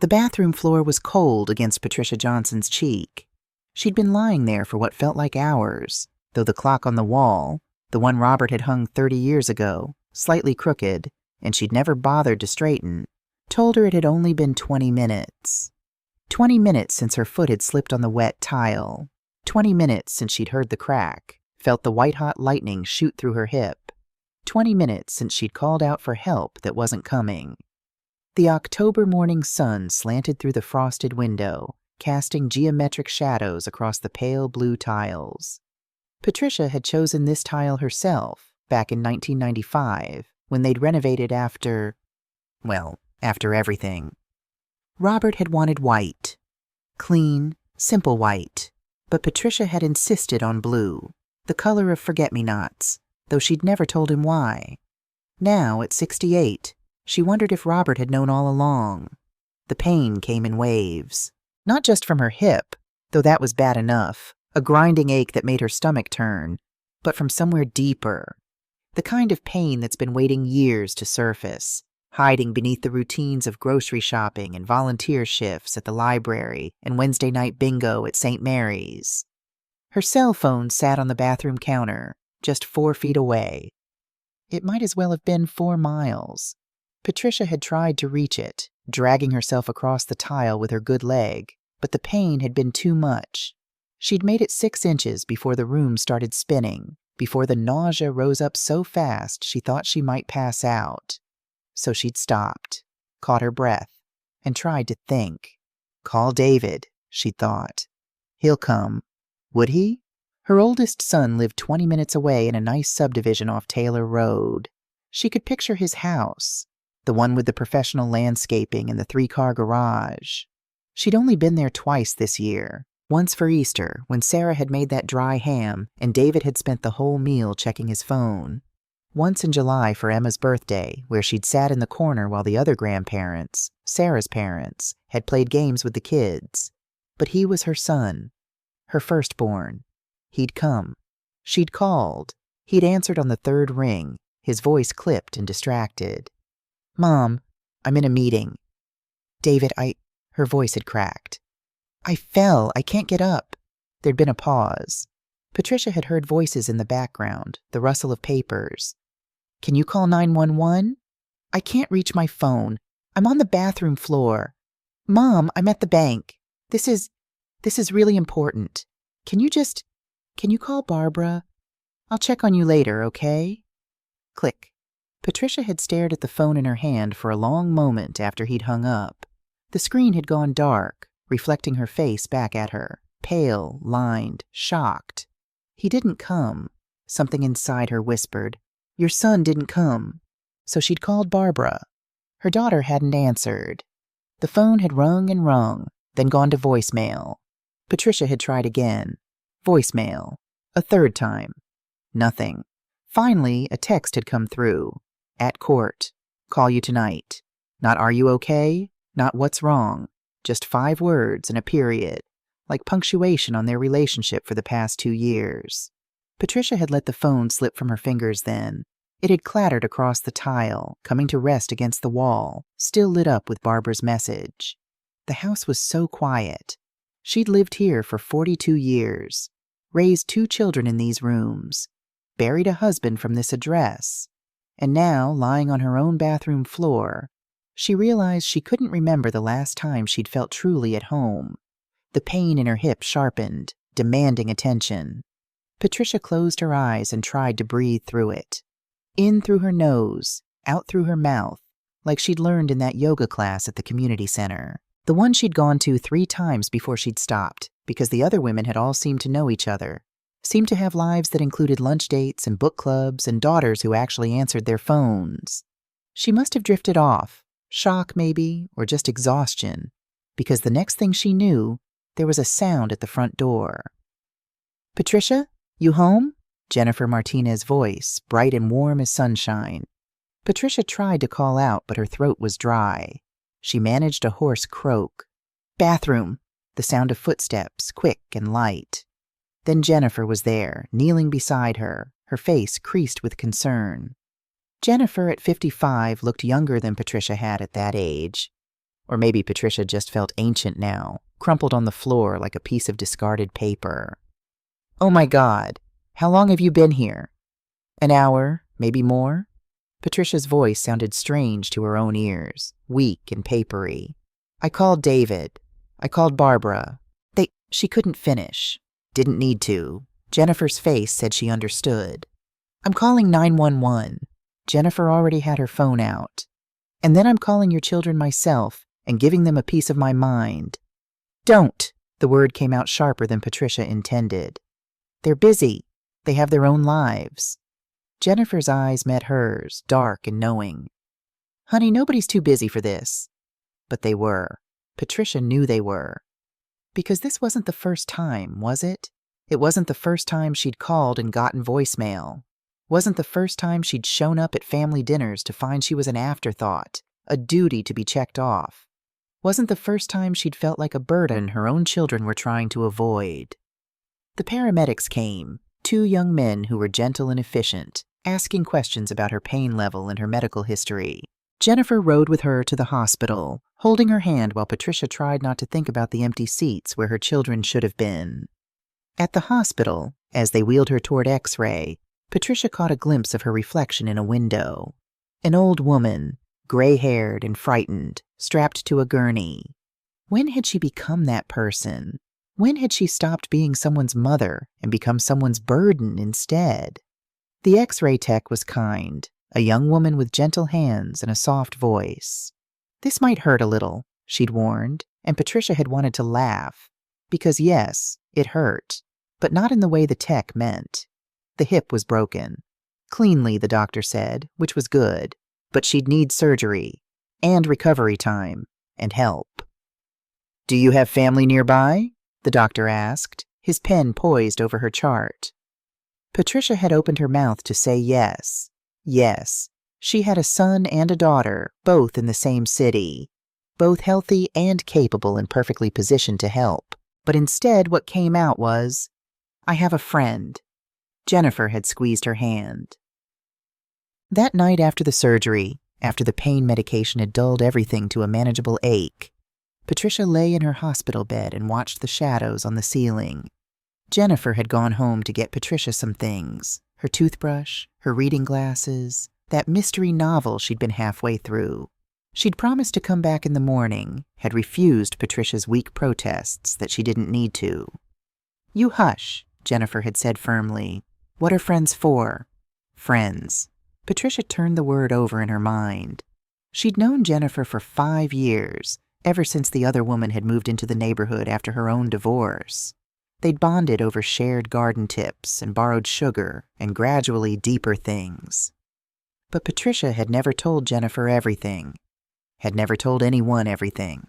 The bathroom floor was cold against Patricia Johnson's cheek. She'd been lying there for what felt like hours, though the clock on the wall, the one Robert had hung 30 years ago, slightly crooked, and she'd never bothered to straighten, told her it had only been 20 minutes. 20 minutes since her foot had slipped on the wet tile. 20 minutes since she'd heard the crack, felt the white-hot lightning shoot through her hip. 20 minutes since she'd called out for help that wasn't coming. The October morning sun slanted through the frosted window, casting geometric shadows across the pale blue tiles. Patricia had chosen this tile herself back in 1995, when they'd renovated after everything. Robert had wanted white. Clean, simple white. But Patricia had insisted on blue, the color of forget-me-nots, though she'd never told him why. Now, at 68, she wondered if Robert had known all along. The pain came in waves. Not just from her hip, though that was bad enough, a grinding ache that made her stomach turn, but from somewhere deeper. The kind of pain that's been waiting years to surface, hiding beneath the routines of grocery shopping and volunteer shifts at the library and Wednesday night bingo at St. Mary's. Her cell phone sat on the bathroom counter, just 4 feet away. It might as well have been 4 miles. Patricia had tried to reach it, dragging herself across the tile with her good leg, but the pain had been too much. She'd made it 6 inches before the room started spinning, before the nausea rose up so fast she thought she might pass out. So she'd stopped, caught her breath, and tried to think. Call David, she thought. He'll come. Would he? Her oldest son lived 20 minutes away in a nice subdivision off Taylor Road. She could picture his house, the one with the professional landscaping and the 3-car garage. She'd only been there twice this year, once for Easter, when Sarah had made that dry ham and David had spent the whole meal checking his phone. Once in July for Emma's birthday, where she'd sat in the corner while the other grandparents, Sarah's parents, had played games with the kids. But he was her son, her firstborn. He'd come. She'd called. He'd answered on the 3rd ring, his voice clipped and distracted. "Mom, I'm in a meeting." "David, Her voice had cracked. "I fell. I can't get up." There'd been a pause. Patricia had heard voices in the background, the rustle of papers. "Can you call 911? "I can't reach my phone. I'm on the bathroom floor." "Mom, I'm at the bank. This is really important. Can you call Barbara? I'll check on you later, okay?" Click. Patricia had stared at the phone in her hand for a long moment after he'd hung up. The screen had gone dark, reflecting her face back at her, pale, lined, shocked. He didn't come. Something inside her whispered, "Your son didn't come." So she'd called Barbara. Her daughter hadn't answered. The phone had rung and rung, then gone to voicemail. Patricia had tried again. Voicemail. A 3rd time. Nothing. Finally, a text had come through. "At court. Call you tonight." Not "are you okay?" Not "what's wrong?" Just 5 words and a period, like punctuation on their relationship for the past 2 years. Patricia had let the phone slip from her fingers then. It had clattered across the tile, coming to rest against the wall, still lit up with Barbara's message. The house was so quiet. She'd lived here for 42 years, raised 2 children in these rooms, buried a husband from this address, and now, lying on her own bathroom floor, she realized she couldn't remember the last time she'd felt truly at home. The pain in her hip sharpened, demanding attention. Patricia closed her eyes and tried to breathe through it. In through her nose, out through her mouth, like she'd learned in that yoga class at the community center. The one she'd gone to 3 times before she'd stopped, because the other women had all seemed to know each other, seemed to have lives that included lunch dates and book clubs and daughters who actually answered their phones. She must have drifted off. Shock, maybe, or just exhaustion, because the next thing she knew, there was a sound at the front door. "Patricia, you home?" Jennifer Martinez's voice, bright and warm as sunshine. Patricia tried to call out, but her throat was dry. She managed a hoarse croak. "Bathroom," the sound of footsteps, quick and light. Then Jennifer was there, kneeling beside her, her face creased with concern. Jennifer, at 55, looked younger than Patricia had at that age. Or maybe Patricia just felt ancient now, crumpled on the floor like a piece of discarded paper. "Oh my God, how long have you been here?" "An hour, maybe more?" Patricia's voice sounded strange to her own ears, weak and papery. "I called David. I called Barbara. She couldn't finish. Didn't need to. Jennifer's face said she understood. I'm calling 911. Jennifer already had her phone out. And then I'm calling your children myself and giving them a piece of my mind." "Don't!" The word came out sharper than Patricia intended. "They're busy. They have their own lives." Jennifer's eyes met hers, dark and knowing. "Honey, nobody's too busy for this." But they were. Patricia knew they were. Because this wasn't the first time, was it? It wasn't the first time she'd called and gotten voicemail. Wasn't the first time she'd shown up at family dinners to find she was an afterthought, a duty to be checked off. Wasn't the first time she'd felt like a burden her own children were trying to avoid. The paramedics came, 2 young men who were gentle and efficient, asking questions about her pain level and her medical history. Jennifer rode with her to the hospital, holding her hand while Patricia tried not to think about the empty seats where her children should have been. At the hospital, as they wheeled her toward X-ray, Patricia caught a glimpse of her reflection in a window. An old woman, gray-haired and frightened, strapped to a gurney. When had she become that person? When had she stopped being someone's mother and become someone's burden instead? The X-ray tech was kind, a young woman with gentle hands and a soft voice. This might hurt a little, she'd warned, and Patricia had wanted to laugh. Because yes, it hurt, but not in the way the tech meant. The hip was broken. Cleanly, the doctor said, which was good, but she'd need surgery, and recovery time, and help. "Do you have family nearby?" the doctor asked, his pen poised over her chart. Patricia had opened her mouth to say yes. Yes, she had a son and a daughter, both in the same city, both healthy and capable and perfectly positioned to help. But instead what came out was, "I have a friend." Jennifer had squeezed her hand. That night after the surgery, after the pain medication had dulled everything to a manageable ache, Patricia lay in her hospital bed and watched the shadows on the ceiling. Jennifer had gone home to get Patricia some things, her toothbrush, her reading glasses, that mystery novel she'd been halfway through. She'd promised to come back in the morning, had refused Patricia's weak protests that she didn't need to. "You hush," Jennifer had said firmly. "What are friends for?" Friends. Patricia turned the word over in her mind. She'd known Jennifer for 5 years, ever since the other woman had moved into the neighborhood after her own divorce. They'd bonded over shared garden tips and borrowed sugar and gradually deeper things. But Patricia had never told Jennifer everything, had never told anyone everything.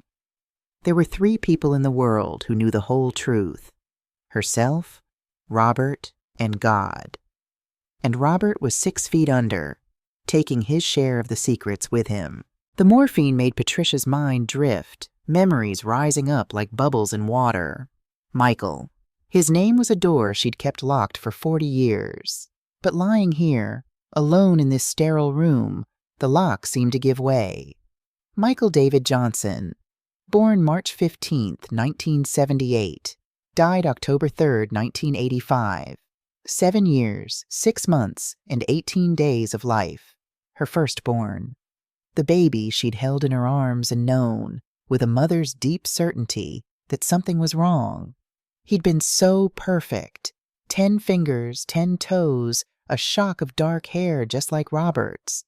There were 3 people in the world who knew the whole truth: herself, Robert, and God. And Robert was 6 feet under, taking his share of the secrets with him. The morphine made Patricia's mind drift, memories rising up like bubbles in water. Michael. His name was a door she'd kept locked for 40 years. But lying here, alone in this sterile room, the lock seemed to give way. Michael David Johnson. Born March 15, 1978. Died October 3, 1985. 7 years, 6 months, and 18 days of life. Her firstborn. The baby she'd held in her arms and known, with a mother's deep certainty, that something was wrong. He'd been so perfect. 10 fingers, 10 toes, a shock of dark hair just like Robert's.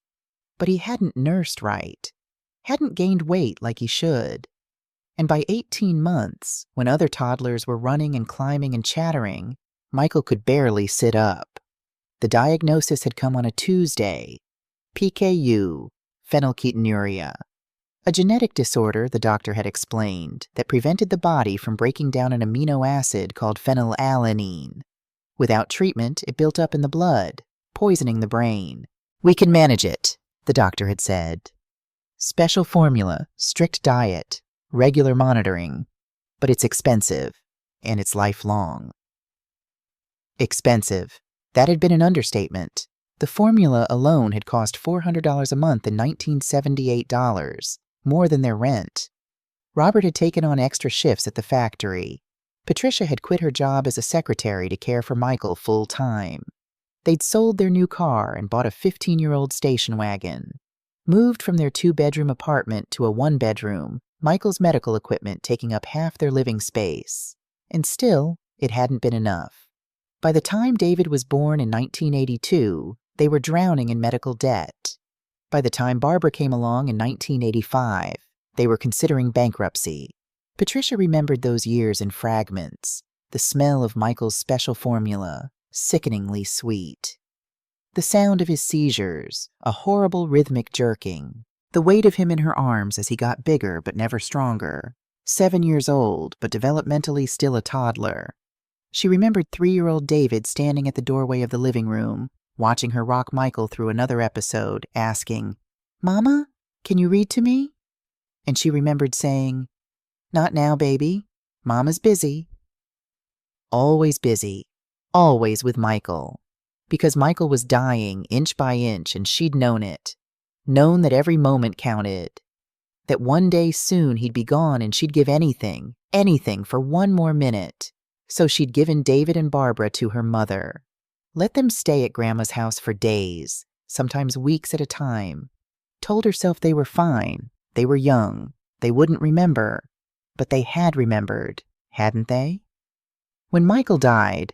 But he hadn't nursed right. Hadn't gained weight like he should. And by 18 months, when other toddlers were running and climbing and chattering, Michael could barely sit up. The diagnosis had come on a Tuesday. PKU, phenylketonuria. A genetic disorder, the doctor had explained, that prevented the body from breaking down an amino acid called phenylalanine. Without treatment, it built up in the blood, poisoning the brain. "We can manage it," the doctor had said. "Special formula, strict diet, regular monitoring. But it's expensive, and it's lifelong." Expensive. That had been an understatement. The formula alone had cost $400 a month in $1978, more than their rent. Robert had taken on extra shifts at the factory. Patricia had quit her job as a secretary to care for Michael full-time. They'd sold their new car and bought a 15-year-old station wagon. Moved from their 2-bedroom apartment to a 1-bedroom, Michael's medical equipment taking up half their living space. And still, it hadn't been enough. By the time David was born in 1982, they were drowning in medical debt. By the time Barbara came along in 1985, they were considering bankruptcy. Patricia remembered those years in fragments, the smell of Michael's special formula, sickeningly sweet. The sound of his seizures, a horrible rhythmic jerking, the weight of him in her arms as he got bigger but never stronger, 7 years old but developmentally still a toddler. She remembered 3-year-old David standing at the doorway of the living room, watching her rock Michael through another episode, asking, "Mama, can you read to me?" And she remembered saying, "Not now, baby. Mama's busy." Always busy. Always with Michael. Because Michael was dying inch by inch and she'd known it. Known that every moment counted. That one day soon he'd be gone and she'd give anything for one more minute. So she'd given David and Barbara to her mother. Let them stay at Grandma's house for days, sometimes weeks at a time. Told herself they were fine, they were young, they wouldn't remember. But they had remembered, hadn't they? When Michael died,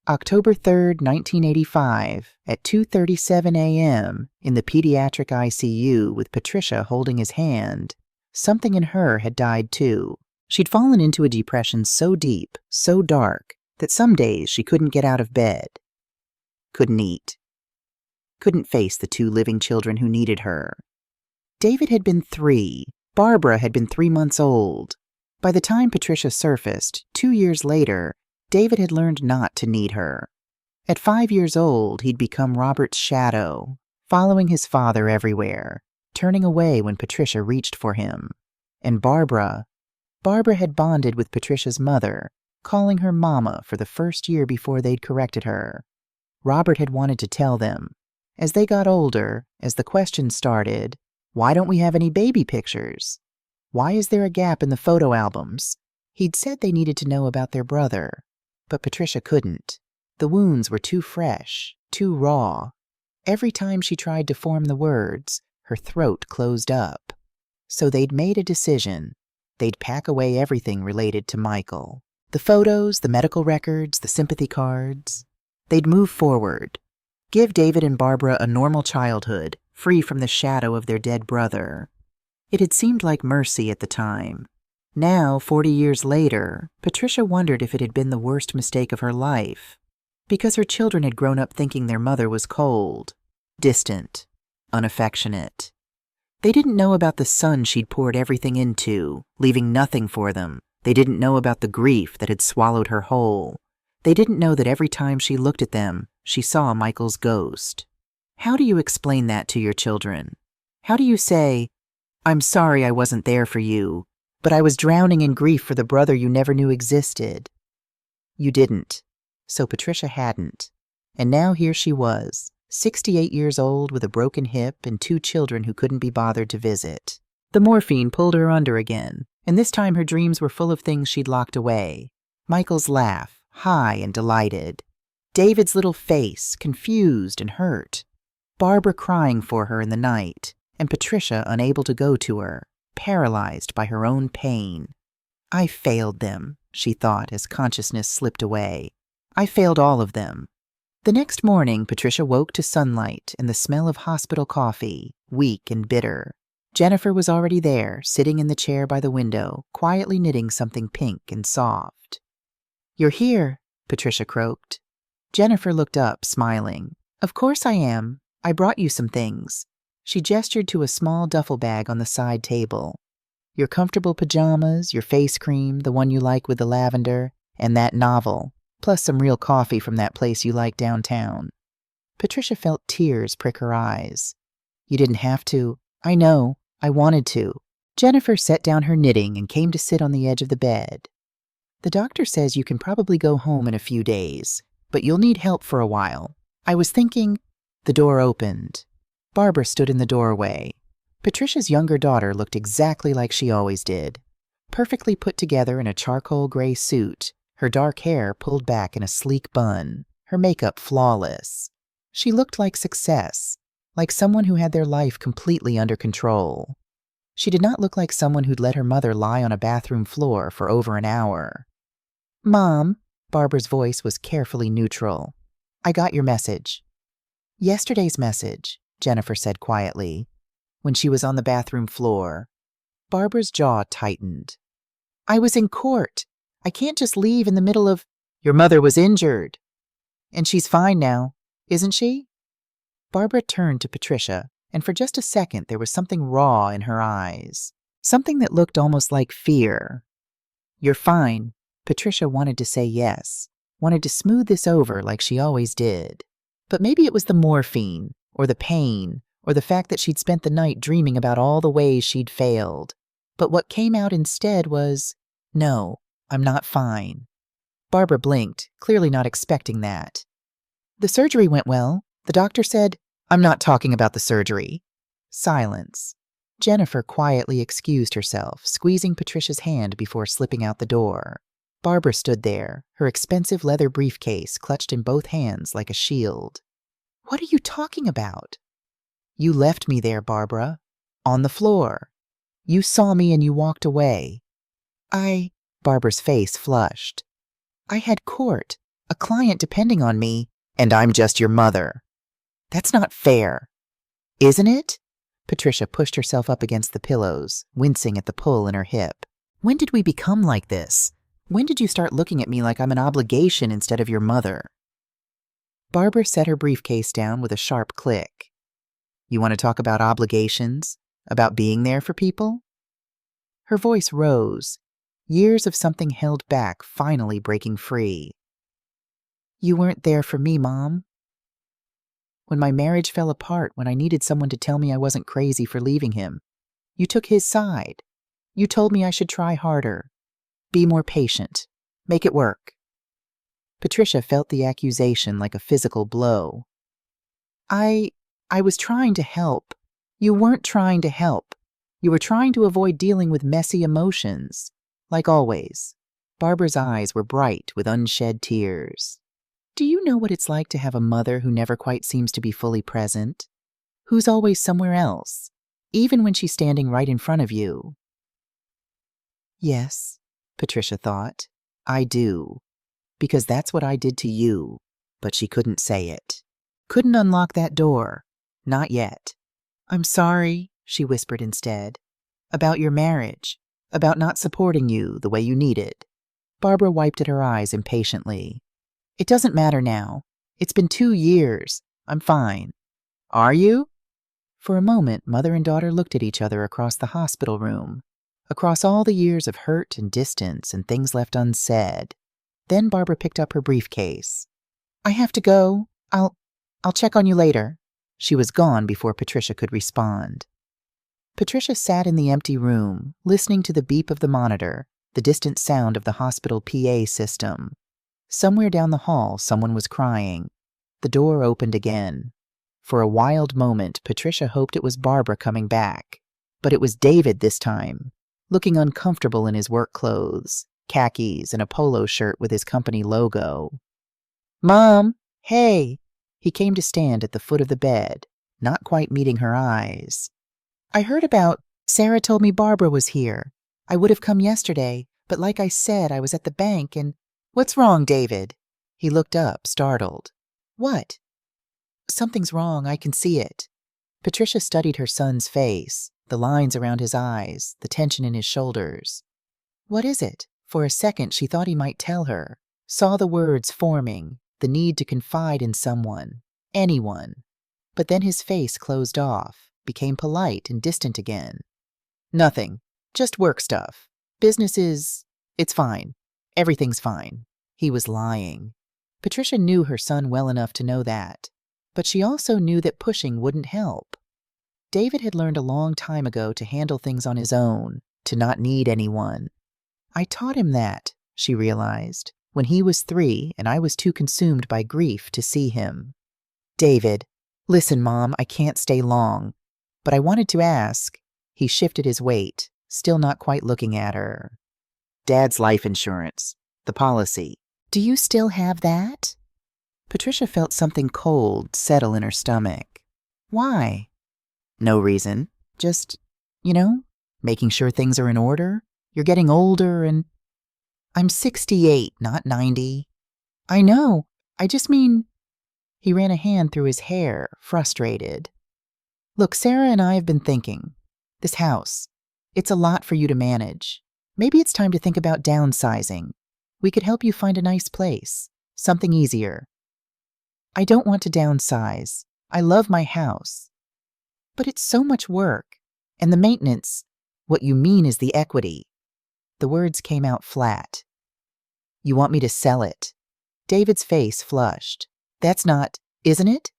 October 3rd, 1985, at 2:37 a.m., in the pediatric ICU with Patricia holding his hand, something in her had died too. She'd fallen into a depression so deep, so dark, that some days she couldn't get out of bed. Couldn't eat. Couldn't face the 2 living children who needed her. David had been 3. Barbara had been 3 months old. By the time Patricia surfaced, 2 years later, David had learned not to need her. At 5 years old, he'd become Robert's shadow, following his father everywhere, turning away when Patricia reached for him. And Barbara had bonded with Patricia's mother, calling her Mama for the first year before they'd corrected her. Robert had wanted to tell them. As they got older, as the questions started, why don't we have any baby pictures? Why is there a gap in the photo albums? He'd said they needed to know about their brother, but Patricia couldn't. The wounds were too fresh, too raw. Every time she tried to form the words, her throat closed up. So they'd made a decision. They'd pack away everything related to Michael. The photos, the medical records, the sympathy cards. They'd move forward. Give David and Barbara a normal childhood, free from the shadow of their dead brother. It had seemed like mercy at the time. Now, 40 years later, Patricia wondered if it had been the worst mistake of her life. Because her children had grown up thinking their mother was cold, distant, unaffectionate. They didn't know about the son she'd poured everything into, leaving nothing for them. They didn't know about the grief that had swallowed her whole. They didn't know that every time she looked at them, she saw Michael's ghost. How do you explain that to your children? How do you say, "I'm sorry I wasn't there for you, but I was drowning in grief for the brother you never knew existed"? You didn't. So Patricia hadn't. And now here she was, 68 years old with a broken hip and 2 children who couldn't be bothered to visit. The morphine pulled her under again, and this time her dreams were full of things she'd locked away. Michael's laugh, high and delighted. David's little face, confused and hurt. Barbara crying for her in the night, and Patricia unable to go to her, paralyzed by her own pain. I failed them, she thought as consciousness slipped away. I failed all of them. The next morning, Patricia woke to sunlight and the smell of hospital coffee, weak and bitter. Jennifer was already there, sitting in the chair by the window, quietly knitting something pink and soft. "You're here," Patricia croaked. Jennifer looked up, smiling. "Of course I am. I brought you some things." She gestured to a small duffel bag on the side table. "Your comfortable pajamas, your face cream, the one you like with the lavender, and that novel, plus some real coffee from that place you like downtown." Patricia felt tears prick her eyes. "You didn't have to. I know. I wanted to." Jennifer set down her knitting and came to sit on the edge of the bed. "The doctor says you can probably go home in a few days, but you'll need help for a while. I was thinking—" The door opened. Barbara stood in the doorway. Patricia's younger daughter looked exactly like she always did. perfectly put together in a charcoal gray suit, her dark hair pulled back in a sleek bun, her makeup flawless. She looked like success, like someone who had their life completely under control. She did not look like someone who'd let her mother lie on a bathroom floor for over an hour. "Mom," Barbara's voice was carefully neutral. "I got your message." "Yesterday's message," Jennifer said quietly, when she was on the bathroom floor. Barbara's jaw tightened. "I was in court. I can't just leave in the middle of—" "Your mother was injured." "And she's fine now, isn't she?" Barbara turned to Patricia, and for just a second there was something raw in her eyes, something that looked almost like fear. "You're fine." Patricia wanted to say yes, wanted to smooth this over like she always did. But maybe it was the morphine, or the pain, or the fact that she'd spent the night dreaming about all the ways she'd failed. But what came out instead was, "No, I'm not fine." Barbara blinked, clearly not expecting that. "The surgery went well. The doctor said—" "I'm not talking about the surgery." Silence. Jennifer quietly excused herself, squeezing Patricia's hand before slipping out the door. Barbara stood there, her expensive leather briefcase clutched in both hands like a shield. "What are you talking about?" "You left me there, Barbara. On the floor. You saw me and you walked away." Barbara's face flushed. "I had court, a client depending on me, and I'm just your mother." "That's not fair." "Isn't it?" Patricia pushed herself up against the pillows, wincing at the pull in her hip. "When did we become like this? When did you start looking at me like I'm an obligation instead of your mother?" Barbara set her briefcase down with a sharp click. "You want to talk about obligations? About being there for people?" Her voice rose, years of something held back finally breaking free. "You weren't there for me, Mom. When my marriage fell apart, when I needed someone to tell me I wasn't crazy for leaving him, you took his side. You told me I should try harder, be more patient, make it work." Patricia felt the accusation like a physical blow. I was trying to help. You weren't trying to help. You were trying to avoid dealing with messy emotions. Like always." Barbara's eyes were bright with unshed tears. "Do you know what it's like to have a mother who never quite seems to be fully present? Who's always somewhere else, even when she's standing right in front of you?" "Yes," Patricia thought, "I do. Because that's what I did to you." But she couldn't say it. Couldn't unlock that door. Not yet. "I'm sorry," she whispered instead. "About your marriage. About not supporting you the way you needed." Barbara wiped at her eyes impatiently. "It doesn't matter now. It's been 2 years. I'm fine." "Are you?" For a moment, mother and daughter looked at each other across the hospital room, across all the years of hurt and distance and things left unsaid. Then Barbara picked up her briefcase. "I have to go. I'll check on you later." She was gone before Patricia could respond. Patricia sat in the empty room, listening to the beep of the monitor, the distant sound of the hospital PA system. Somewhere down the hall, someone was crying. The door opened again. For a wild moment, Patricia hoped it was Barbara coming back. But it was David this time, looking uncomfortable in his work clothes, khakis, and a polo shirt with his company logo. "Mom, hey!" He came to stand at the foot of the bed, not quite meeting her eyes. "I heard about— Sarah told me Barbara was here. I would have come yesterday, but like I said, I was at the bank and—" "What's wrong, David?" He looked up, startled. "What?" "Something's wrong, I can see it." Patricia studied her son's face, the lines around his eyes, the tension in his shoulders. "What is it?" For a second she thought he might tell her, saw the words forming, the need to confide in someone, anyone. But then his face closed off, became polite and distant again. "Nothing. Just work stuff. Business is— It's fine. Everything's fine." He was lying. Patricia knew her son well enough to know that. But she also knew that pushing wouldn't help. David had learned a long time ago to handle things on his own, to not need anyone. "I taught him that," she realized, when he was 3 and I was too consumed by grief to see him. "David, listen, Mom, I can't stay long. But I wanted to ask." He shifted his weight, still not quite looking at her. Dad's life insurance. The policy. Do you still have that? Patricia felt something cold settle in her stomach. Why? No reason. Just, making sure things are in order. You're getting older and... I'm 68, not 90. I know. I just mean... He ran a hand through his hair, frustrated. Look, Sarah and I have been thinking. This house. It's a lot for you to manage. Maybe it's time to think about downsizing. We could help you find a nice place. Something easier. I don't want to downsize. I love my house. But it's so much work. And the maintenance. What you mean is the equity. The words came out flat. You want me to sell it? David's face flushed. That's not, isn't it?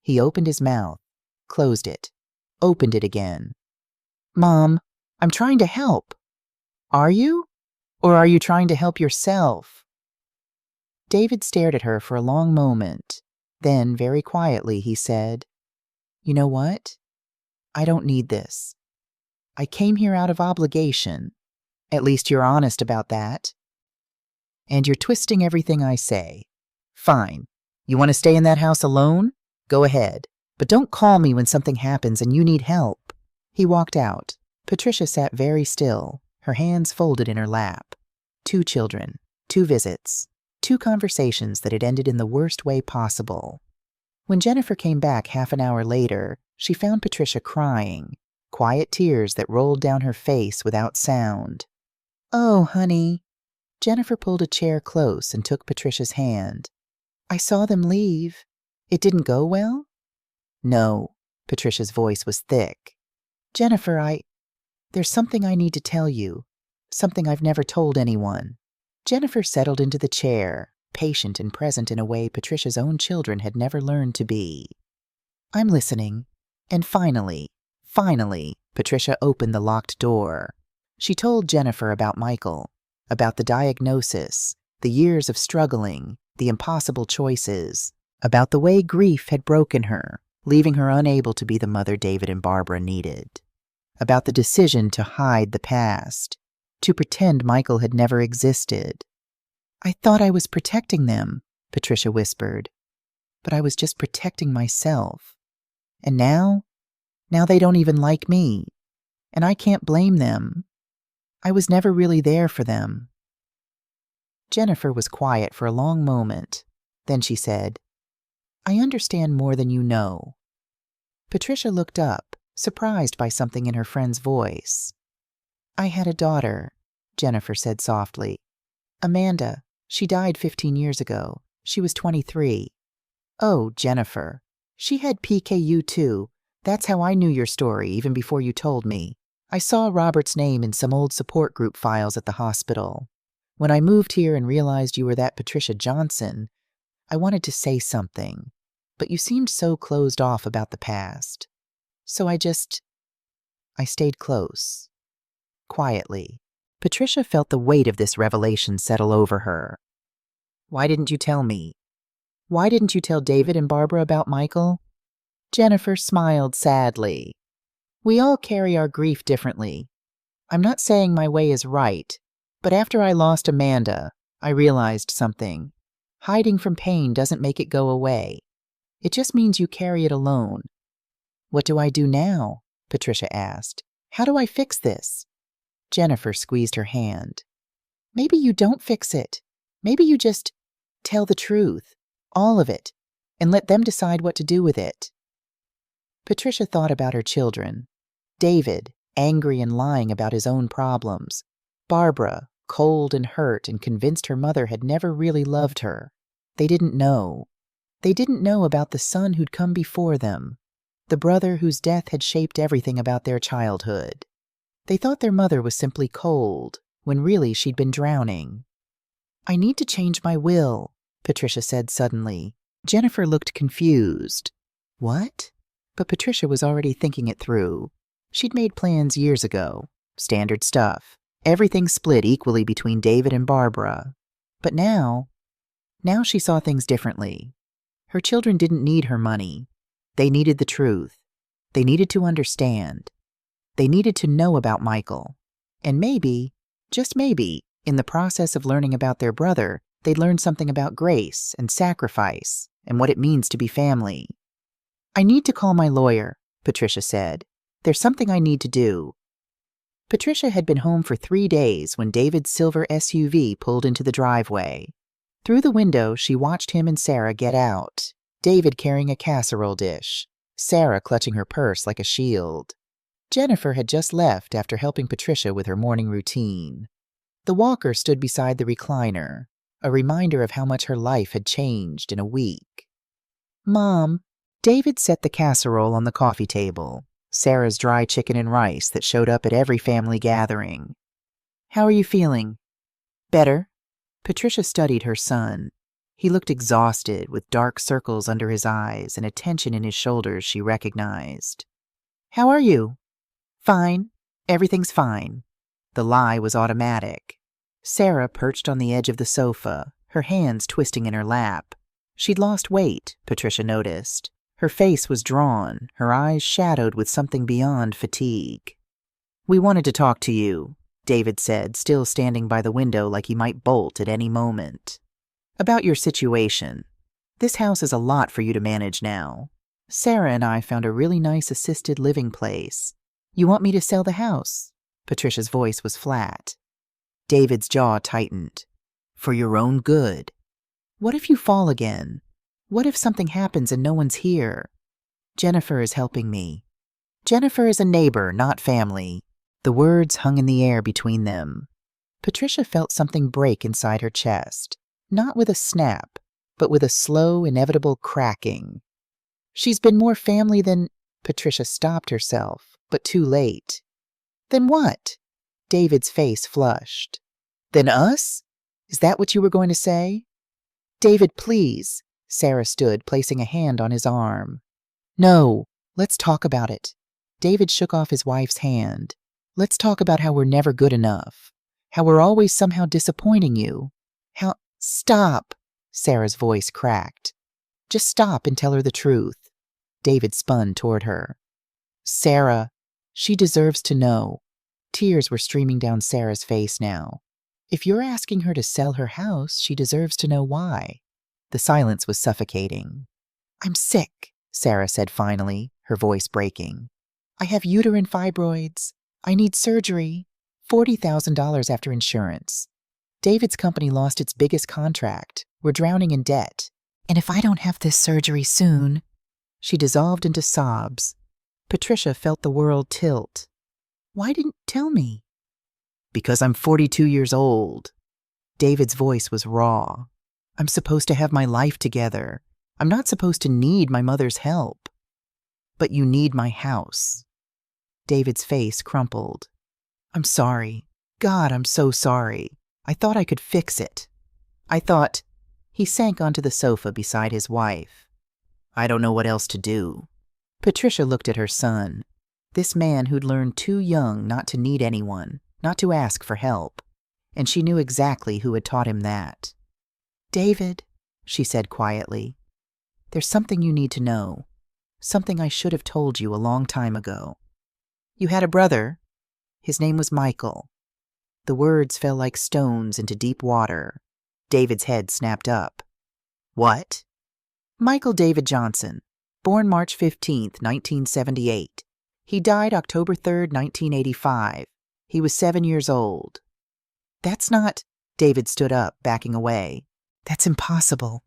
He opened his mouth, closed it, opened it again. Mom, I'm trying to help. Are you? Or are you trying to help yourself? David stared at her for a long moment. Then, very quietly, he said, You know what? I don't need this. I came here out of obligation. At least you're honest about that. And you're twisting everything I say. Fine. You want to stay in that house alone? Go ahead. But don't call me when something happens and you need help. He walked out. Patricia sat very still, her hands folded in her lap. 2 children, 2 visits, 2 conversations that had ended in the worst way possible. When Jennifer came back half an hour later, she found Patricia crying, quiet tears that rolled down her face without sound. Oh, honey. Jennifer pulled a chair close and took Patricia's hand. I saw them leave. It didn't go well? No. Patricia's voice was thick. Jennifer, there's something I need to tell you. Something I've never told anyone. Jennifer settled into the chair, patient and present in a way Patricia's own children had never learned to be. I'm listening. And finally, Patricia opened the locked door. She told Jennifer about Michael, about the diagnosis, the years of struggling, the impossible choices, about the way grief had broken her, leaving her unable to be the mother David and Barbara needed, about the decision to hide the past, to pretend Michael had never existed. I thought I was protecting them, Patricia whispered, but I was just protecting myself. And now they don't even like me, and I can't blame them. I was never really there for them. Jennifer was quiet for a long moment. Then she said, I understand more than you know. Patricia looked up, surprised by something in her friend's voice. I had a daughter, Jennifer said softly. Amanda. She died 15 years ago. She was 23. Oh, Jennifer. She had PKU too. That's how I knew your story, even before you told me. I saw Robert's name in some old support group files at the hospital. When I moved here and realized you were that Patricia Johnson, I wanted to say something, but you seemed so closed off about the past. So I stayed close. Quietly. Patricia felt the weight of this revelation settle over her. Why didn't you tell me? Why didn't you tell David and Barbara about Michael? Jennifer smiled sadly. We all carry our grief differently. I'm not saying my way is right, but after I lost Amanda, I realized something. Hiding from pain doesn't make it go away. It just means you carry it alone. What do I do now? Patricia asked. How do I fix this? Jennifer squeezed her hand. Maybe you don't fix it. Maybe you just tell the truth, all of it, and let them decide what to do with it. Patricia thought about her children. David, angry and lying about his own problems. Barbara, cold and hurt and convinced her mother had never really loved her. They didn't know. They didn't know about the son who'd come before them, the brother whose death had shaped everything about their childhood. They thought their mother was simply cold, when really she'd been drowning. I need to change my will, Patricia said suddenly. Jennifer looked confused. What? But Patricia was already thinking it through. She'd made plans years ago. Standard stuff. Everything split equally between David and Barbara. But now she saw things differently. Her children didn't need her money. They needed the truth. They needed to understand. They needed to know about Michael. And maybe, just maybe, In the process of learning about their brother, they'd learn something about grace and sacrifice and what it means to be family. "I need to call my lawyer," Patricia said. "There's something I need to do." Patricia had been home for 3 days when David's silver SUV pulled into the driveway. Through the window, she watched him and Sarah get out, David carrying a casserole dish, Sarah clutching her purse like a shield. Jennifer had just left after helping Patricia with her morning routine. The walker stood beside the recliner, a reminder of how much her life had changed in a week. "Mom," David set the casserole on the coffee table, Sarah's dry chicken and rice that showed up at every family gathering. "How are you feeling?" "Better." Patricia studied her son. He looked exhausted, with dark circles under his eyes and a tension in his shoulders she recognized. "How are you?" "Fine. Everything's fine." The lie was automatic. Sarah perched on the edge of the sofa, her hands twisting in her lap. She'd lost weight, Patricia noticed. Her face was drawn, her eyes shadowed with something beyond fatigue. "We wanted to talk to you," David said, still standing by the window like he might bolt at any moment. "About your situation. This house is a lot for you to manage now. Sarah and I found a really nice assisted living place. You want me to sell the house?" Patricia's voice was flat. David's jaw tightened. "For your own good. What if you fall again? What if something happens and no one's here?" "Jennifer is helping me." "Jennifer is a neighbor, not family." The words hung in the air between them. Patricia felt something break inside her chest, not with a snap, but with a slow, inevitable cracking. "She's been more family than—" Patricia stopped herself, but too late. "Then what?" David's face flushed. "Then us? Is that what you were going to say?" "David, please." Sarah stood, placing a hand on his arm. "No, let's talk about it." David shook off his wife's hand. "Let's talk about how we're never good enough. How we're always somehow disappointing you. How—" "Stop!" Sarah's voice cracked. "Just stop and tell her the truth." David spun toward her. "Sarah, she deserves to know." Tears were streaming down Sarah's face now. "If you're asking her to sell her house, she deserves to know why." The silence was suffocating. "I'm sick," Sarah said finally, her voice breaking. "I have uterine fibroids. I need surgery. $40,000 after insurance. David's company lost its biggest contract. We're drowning in debt. And if I don't have this surgery soon—" She dissolved into sobs. Patricia felt the world tilt. "Why didn't you tell me?" "Because I'm 42 years old." David's voice was raw. "I'm supposed to have my life together. I'm not supposed to need my mother's help." "But you need my house." David's face crumpled. "I'm sorry. God, I'm so sorry. I thought I could fix it. I thought—" He sank onto the sofa beside his wife. "I don't know what else to do." Patricia looked at her son, this man who'd learned too young not to need anyone, not to ask for help, and she knew exactly who had taught him that. "David," she said quietly, "there's something you need to know, something I should have told you a long time ago. You had a brother. His name was Michael." The words fell like stones into deep water. David's head snapped up. "What?" "Michael David Johnson, born March 15th, 1978. He died October 3rd, 1985. He was 7 years old." "That's not—" David stood up, backing away. "That's impossible.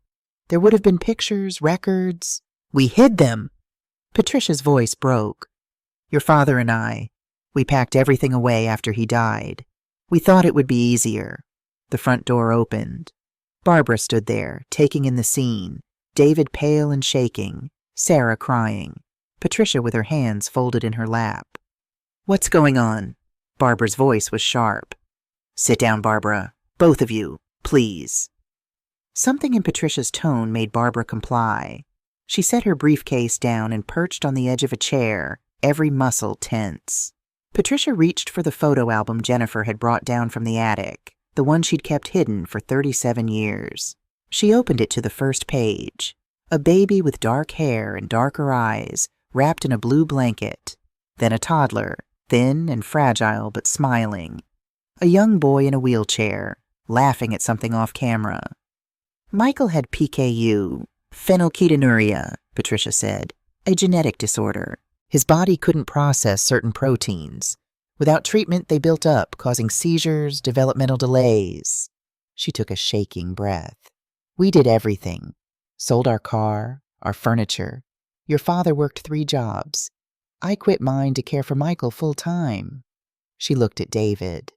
There would have been pictures, records. We hid them." Patricia's voice broke. "Your father and I, we packed everything away after he died. We thought it would be easier." The front door opened. Barbara stood there, taking in the scene, David pale and shaking, Sarah crying, Patricia with her hands folded in her lap. "What's going on?" Barbara's voice was sharp. "Sit down, Barbara. Both of you, please." Something in Patricia's tone made Barbara comply. She set her briefcase down and perched on the edge of a chair, every muscle tense. Patricia reached for the photo album Jennifer had brought down from the attic, the one she'd kept hidden for 37 years. She opened it to the first page. A baby with dark hair and darker eyes, wrapped in a blue blanket. Then a toddler, thin and fragile but smiling. A young boy in a wheelchair, laughing at something off camera. Michael had PKU, phenylketonuria, Patricia said, a genetic disorder. His body couldn't process certain proteins. Without treatment, they built up, causing seizures, developmental delays. She took a shaking breath. We did everything. Sold our car, our furniture. Your father worked 3 jobs. I quit mine to care for Michael full time. She looked at David.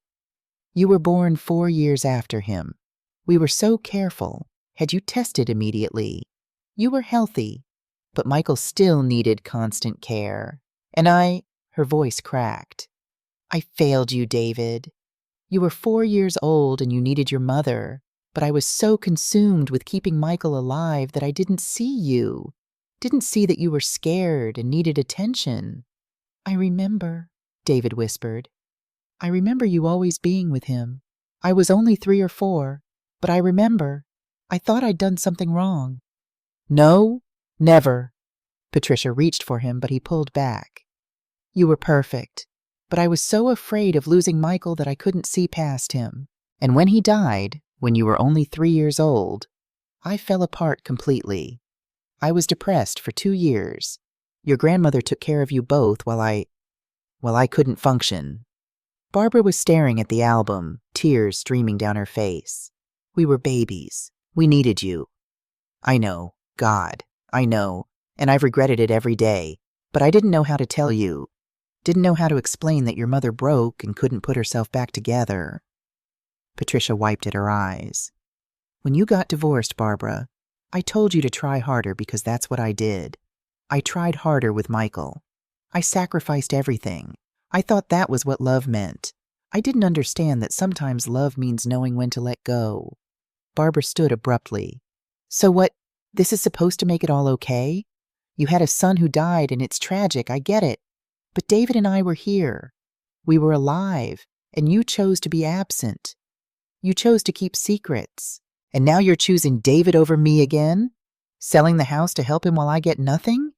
You were born 4 years after him. We were so careful. Had you tested immediately, you were healthy, but Michael still needed constant care. And her voice cracked. I failed you, David. You were 4 years old and you needed your mother, but I was so consumed with keeping Michael alive that I didn't see you, didn't see that you were scared and needed attention. I remember, David whispered. I remember you always being with him. I was only 3 or 4, but I remember. I thought I'd done something wrong. No, never. Patricia reached for him, but he pulled back. You were perfect, but I was so afraid of losing Michael that I couldn't see past him. And when he died, when you were only 3 years old, I fell apart completely. I was depressed for 2 years. Your grandmother took care of you both while I couldn't function. Barbara was staring at the album, tears streaming down her face. We were babies. We needed you. I know, God, I know, and I've regretted it every day, but I didn't know how to tell you. Didn't know how to explain that your mother broke and couldn't put herself back together. Patricia wiped at her eyes. When you got divorced, Barbara, I told you to try harder because that's what I did. I tried harder with Michael. I sacrificed everything. I thought that was what love meant. I didn't understand that sometimes love means knowing when to let go. Barbara stood abruptly. So what, this is supposed to make it all okay? You had a son who died and it's tragic, I get it. But David and I were here. We were alive, and you chose to be absent. You chose to keep secrets. And now you're choosing David over me again? Selling the house to help him while I get nothing?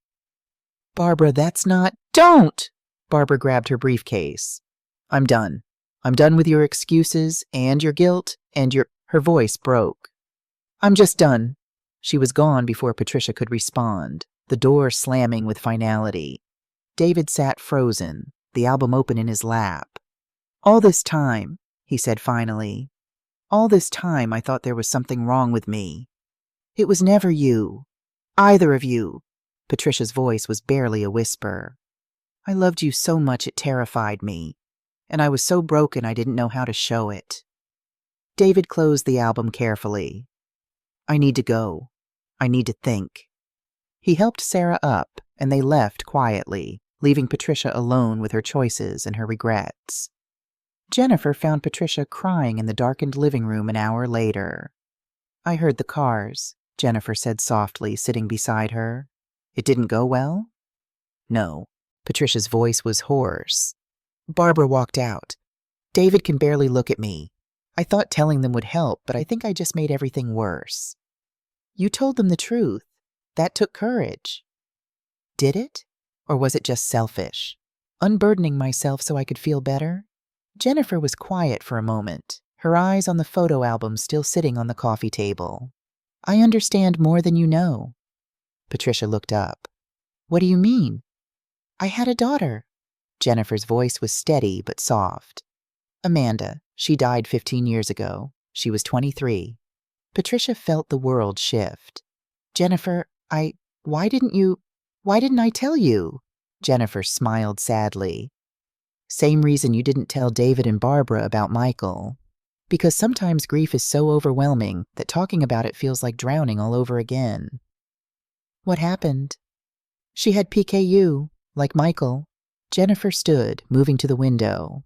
Barbara, that's not— Don't! Barbara grabbed her briefcase. I'm done. I'm done with your excuses and your guilt and your— Her voice broke. I'm just done. She was gone before Patricia could respond, the door slamming with finality. David sat frozen, the album open in his lap. All this time, he said finally, all this time I thought there was something wrong with me. It was never you. Either of you. Patricia's voice was barely a whisper. I loved you so much it terrified me, and I was so broken I didn't know how to show it. David closed the album carefully. I need to go. I need to think. He helped Sarah up, and they left quietly, leaving Patricia alone with her choices and her regrets. Jennifer found Patricia crying in the darkened living room an hour later. I heard the cars, Jennifer said softly, sitting beside her. It didn't go well? No. Patricia's voice was hoarse. Barbara walked out. David can barely look at me. I thought telling them would help, but I think I just made everything worse. You told them the truth. That took courage. Did it? Or was it just selfish? Unburdening myself so I could feel better? Jennifer was quiet for a moment, her eyes on the photo album still sitting on the coffee table. I understand more than you know. Patricia looked up. What do you mean? I had a daughter. Jennifer's voice was steady but soft. Amanda. She died 15 years ago. She was 23. Patricia felt the world shift. Jennifer, why didn't I tell you? Jennifer smiled sadly. Same reason you didn't tell David and Barbara about Michael. Because sometimes grief is so overwhelming that talking about it feels like drowning all over again. What happened? She had PKU, like Michael. Jennifer stood, moving to the window.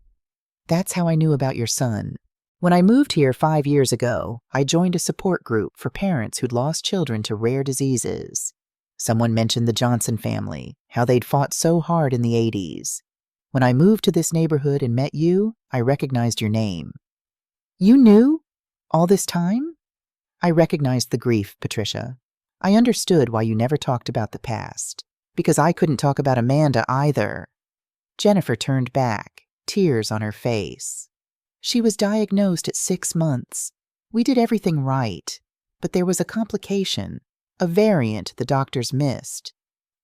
That's how I knew about your son. When I moved here 5 years ago, I joined a support group for parents who'd lost children to rare diseases. Someone mentioned the Johnson family, how they'd fought so hard in the 80s. When I moved to this neighborhood and met you, I recognized your name. You knew? All this time? I recognized the grief, Patricia. I understood why you never talked about the past. Because I couldn't talk about Amanda either. Jennifer turned back, tears on her face. She was diagnosed at 6 months. We did everything right, but there was a complication, a variant the doctors missed.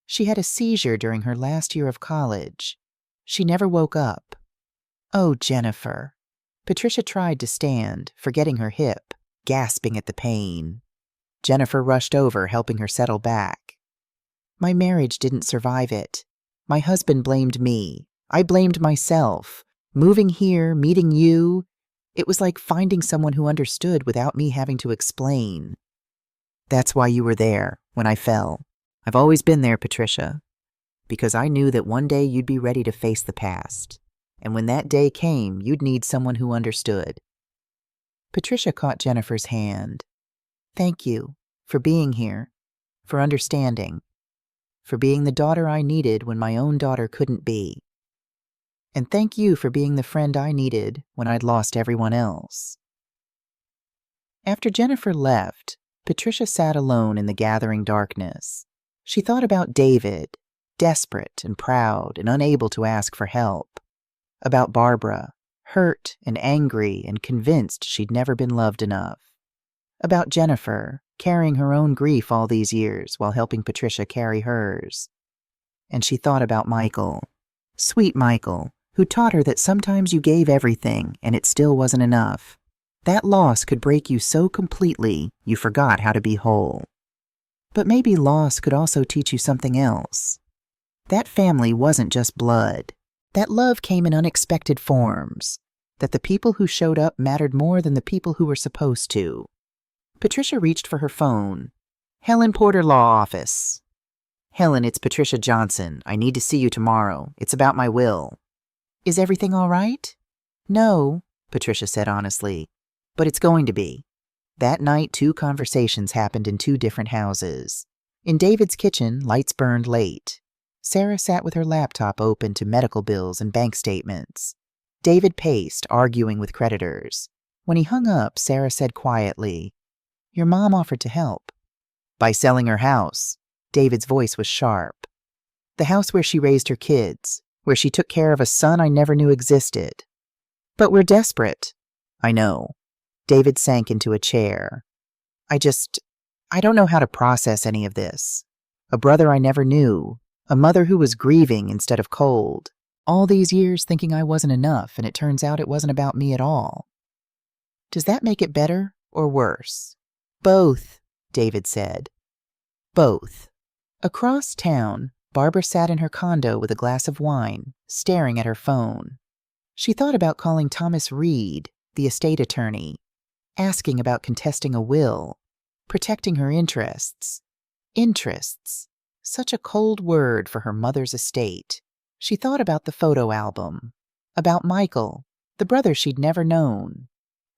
She had a seizure during her last year of college. She never woke up. Oh, Jennifer. Patricia tried to stand, forgetting her hip, gasping at the pain. Jennifer rushed over, helping her settle back. My marriage didn't survive it. My husband blamed me. I blamed myself. Moving here, meeting you, it was like finding someone who understood without me having to explain. That's why you were there when I fell. I've always been there, Patricia, because I knew that one day you'd be ready to face the past. And when that day came, you'd need someone who understood. Patricia caught Jennifer's hand. Thank you for being here, for understanding, for being the daughter I needed when my own daughter couldn't be. And thank you for being the friend I needed when I'd lost everyone else. After Jennifer left, Patricia sat alone in the gathering darkness. She thought about David, desperate and proud and unable to ask for help. About Barbara, hurt and angry and convinced she'd never been loved enough. About Jennifer, carrying her own grief all these years while helping Patricia carry hers. And she thought about Michael, sweet Michael, who taught her that sometimes you gave everything and it still wasn't enough. That loss could break you so completely you forgot how to be whole. But maybe loss could also teach you something else. That family wasn't just blood. That love came in unexpected forms. That the people who showed up mattered more than the people who were supposed to. Patricia reached for her phone. Helen Porter Law Office. Helen, it's Patricia Johnson. I need to see you tomorrow. It's about my will. Is everything all right? No, Patricia said honestly, but it's going to be. That night, 2 conversations happened in 2 different houses. In David's kitchen, lights burned late. Sarah sat with her laptop open to medical bills and bank statements. David paced, arguing with creditors. When he hung up, Sarah said quietly, Your mom offered to help. By selling her house. David's voice was sharp. The house where she raised her kids, where she took care of a son I never knew existed. But we're desperate. I know. David sank into a chair. I don't know how to process any of this. A brother I never knew. A mother who was grieving instead of cold. All these years thinking I wasn't enough, and it turns out it wasn't about me at all. Does that make it better or worse? Both, David said. Both. Across town, Barbara sat in her condo with a glass of wine, staring at her phone. She thought about calling Thomas Reed, the estate attorney, asking about contesting a will, protecting her interests. Interests. Such a cold word for her mother's estate. She thought about the photo album, about Michael, the brother she'd never known,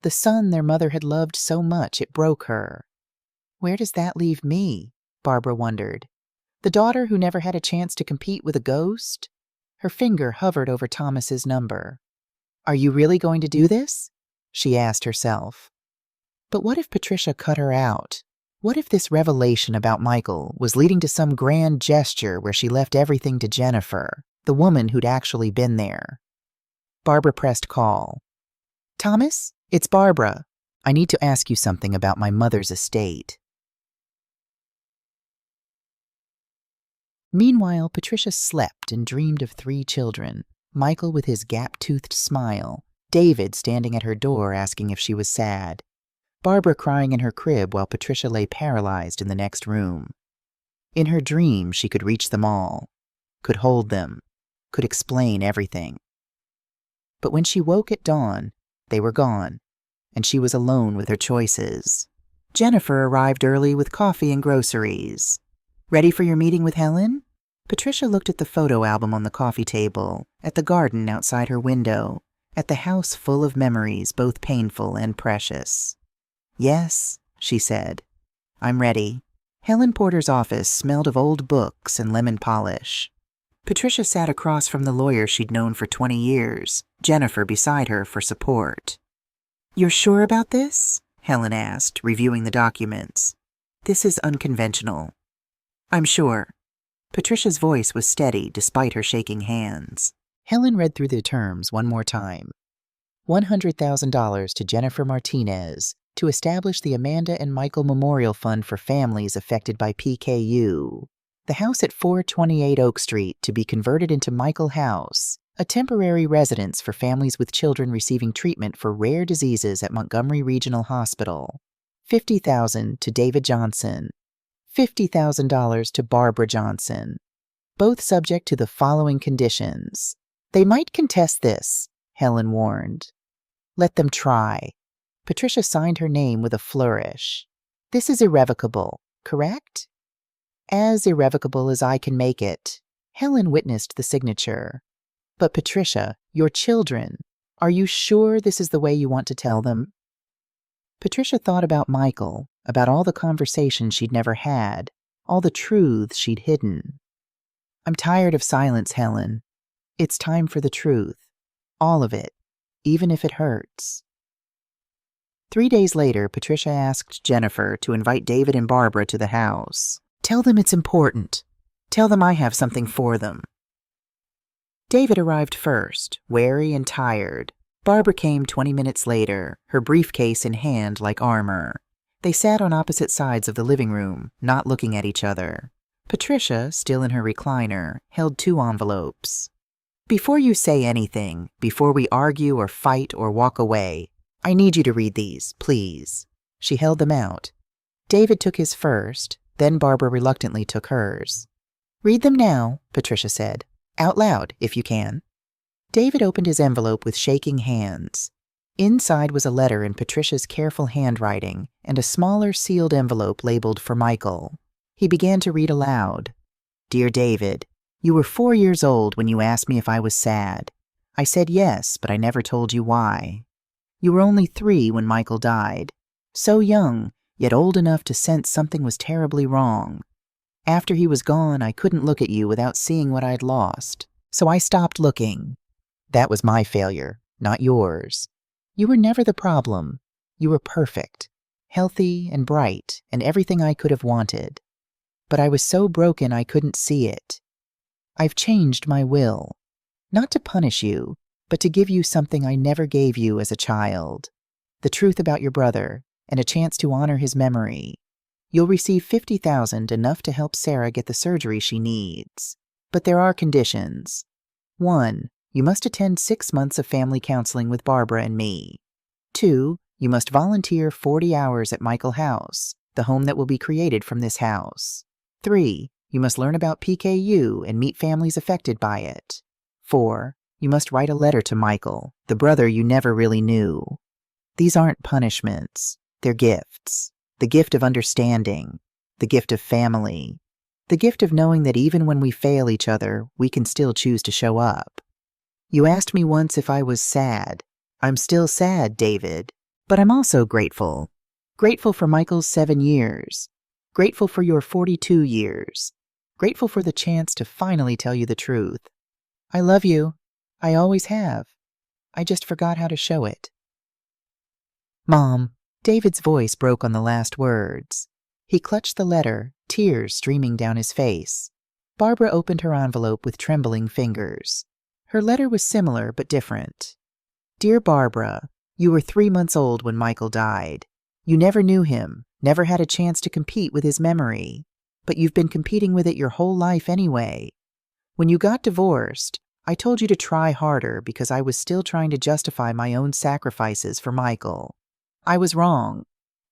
the son their mother had loved so much it broke her. Where does that leave me? Barbara wondered. The daughter who never had a chance to compete with a ghost? Her finger hovered over Thomas's number. Are you really going to do this? She asked herself. But what if Patricia cut her out? What if this revelation about Michael was leading to some grand gesture where she left everything to Jennifer, the woman who'd actually been there? Barbara pressed call. Thomas, it's Barbara. I need to ask you something about my mother's estate. Meanwhile, Patricia slept and dreamed of 3 children, Michael with his gap-toothed smile, David standing at her door asking if she was sad, Barbara crying in her crib while Patricia lay paralyzed in the next room. In her dream, she could reach them all, could hold them, could explain everything. But when she woke at dawn, they were gone, and she was alone with her choices. Jennifer arrived early with coffee and groceries. Ready for your meeting with Helen? Patricia looked at the photo album on the coffee table, at the garden outside her window, at the house full of memories, both painful and precious. Yes, she said. I'm ready. Helen Porter's office smelled of old books and lemon polish. Patricia sat across from the lawyer she'd known for 20 years, Jennifer beside her for support. You're sure about this? Helen asked, reviewing the documents. This is unconventional. I'm sure. Patricia's voice was steady despite her shaking hands. Helen read through the terms one more time. $100,000 to Jennifer Martinez to establish the Amanda and Michael Memorial Fund for families affected by PKU. The house at 428 Oak Street to be converted into Michael House, a temporary residence for families with children receiving treatment for rare diseases at Montgomery Regional Hospital. $50,000 to David Johnson. $50,000 to Barbara Johnson. Both subject to the following conditions. They might contest this, Helen warned. Let them try. Patricia signed her name with a flourish. This is irrevocable, correct? As irrevocable as I can make it. Helen witnessed the signature. But Patricia, your children, are you sure this is the way you want to tell them? Patricia thought about Michael, about all the conversations she'd never had, all the truths she'd hidden. I'm tired of silence, Helen. It's time for the truth. All of it, even if it hurts. 3 days later, Patricia asked Jennifer to invite David and Barbara to the house. Tell them it's important. Tell them I have something for them. David arrived first, wary and tired. Barbara came 20 minutes later, her briefcase in hand like armor. They sat on opposite sides of the living room, not looking at each other. Patricia, still in her recliner, held 2 envelopes. Before you say anything, before we argue or fight or walk away, I need you to read these, please. She held them out. David took his first, then Barbara reluctantly took hers. Read them now, Patricia said. Out loud, if you can. David opened his envelope with shaking hands. Inside was a letter in Patricia's careful handwriting and a smaller sealed envelope labeled for Michael. He began to read aloud. Dear David, you were 4 years old when you asked me if I was sad. I said yes, but I never told you why. You were only 3 when Michael died. So young, yet old enough to sense something was terribly wrong. After he was gone, I couldn't look at you without seeing what I'd lost, so I stopped looking. That was my failure, not yours. You were never the problem. You were perfect, healthy and bright, and everything I could have wanted. But I was so broken I couldn't see it. I've changed my will, not to punish you, but to give you something I never gave you as a child. The truth about your brother, and a chance to honor his memory. You'll receive $50,000, enough to help Sarah get the surgery she needs. But there are conditions. 1. You must attend 6 months of family counseling with Barbara and me. 2. You must volunteer 40 hours at Michael House, the home that will be created from this house. 3. You must learn about PKU and meet families affected by it. 4. You must write a letter to Michael, the brother you never really knew. These aren't punishments. They're gifts. The gift of understanding. The gift of family. The gift of knowing that even when we fail each other, we can still choose to show up. You asked me once if I was sad. I'm still sad, David. But I'm also grateful. Grateful for Michael's 7 years. Grateful for your 42 years. Grateful for the chance to finally tell you the truth. I love you. I always have. I just forgot how to show it. Mom. David's voice broke on the last words. He clutched the letter, tears streaming down his face. Barbara opened her envelope with trembling fingers. Her letter was similar but different. Dear Barbara, you were 3 months old when Michael died. You never knew him, never had a chance to compete with his memory, but you've been competing with it your whole life anyway. When you got divorced, I told you to try harder because I was still trying to justify my own sacrifices for Michael. I was wrong.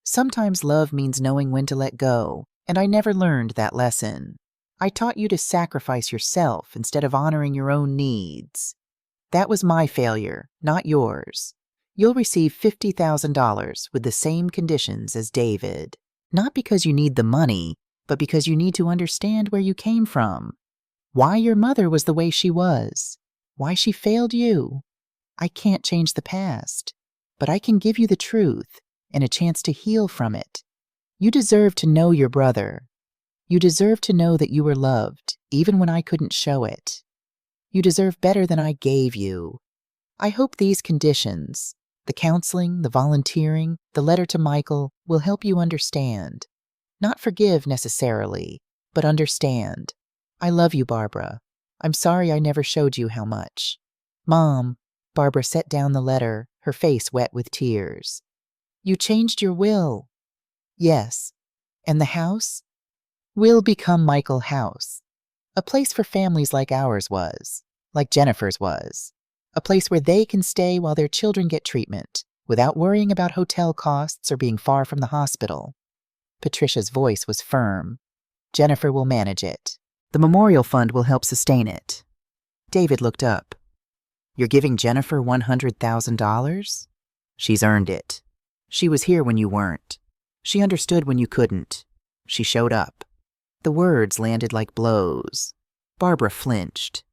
Sometimes love means knowing when to let go, and I never learned that lesson. I taught you to sacrifice yourself instead of honoring your own needs. That was my failure, not yours. You'll receive $50,000 with the same conditions as David. Not because you need the money, but because you need to understand where you came from. Why your mother was the way she was. Why she failed you. I can't change the past, but I can give you the truth and a chance to heal from it. You deserve to know your brother. You deserve to know that you were loved, even when I couldn't show it. You deserve better than I gave you. I hope these conditions, the counseling, the volunteering, the letter to Michael, will help you understand. Not forgive necessarily, but understand. I love you, Barbara. I'm sorry I never showed you how much. Mom, Barbara set down the letter, her face wet with tears. You changed your will. Yes. And the house? Will become Michael House. A place for families like ours was, like Jennifer's was. A place where they can stay while their children get treatment, without worrying about hotel costs or being far from the hospital. Patricia's voice was firm. Jennifer will manage it. The memorial fund will help sustain it. David looked up. You're giving Jennifer $100,000? She's earned it. She was here when you weren't. She understood when you couldn't. She showed up. The words landed like blows. Barbara flinched.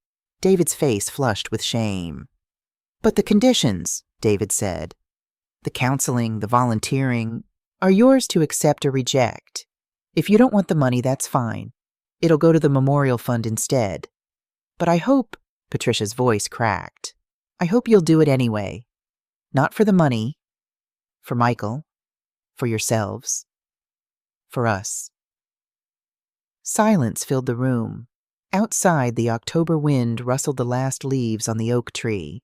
David's face flushed with shame. But the conditions, David said, the counseling, the volunteering, are yours to accept or reject. If you don't want the money, that's fine. It'll go to the memorial fund instead. But I hope, Patricia's voice cracked, I hope you'll do it anyway. Not for the money. For Michael. For yourselves. For us. Silence filled the room. Outside, the October wind rustled the last leaves on the oak tree.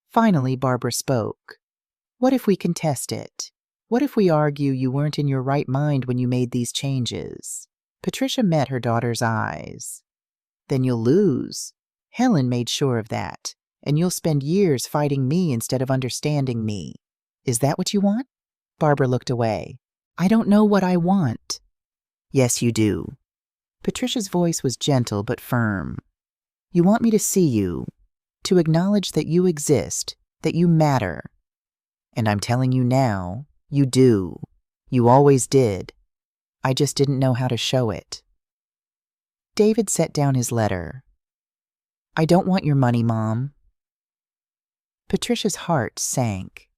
Finally, Barbara spoke. What if we contest it? What if we argue you weren't in your right mind when you made these changes? Patricia met her daughter's eyes. Then you'll lose. Helen made sure of that, and you'll spend years fighting me instead of understanding me. Is that what you want? Barbara looked away. I don't know what I want. Yes, you do. Patricia's voice was gentle but firm. You want me to see you, to acknowledge that you exist, that you matter. And I'm telling you now, you do. You always did. I just didn't know how to show it. David set down his letter. I don't want your money, Mom. Patricia's heart sank.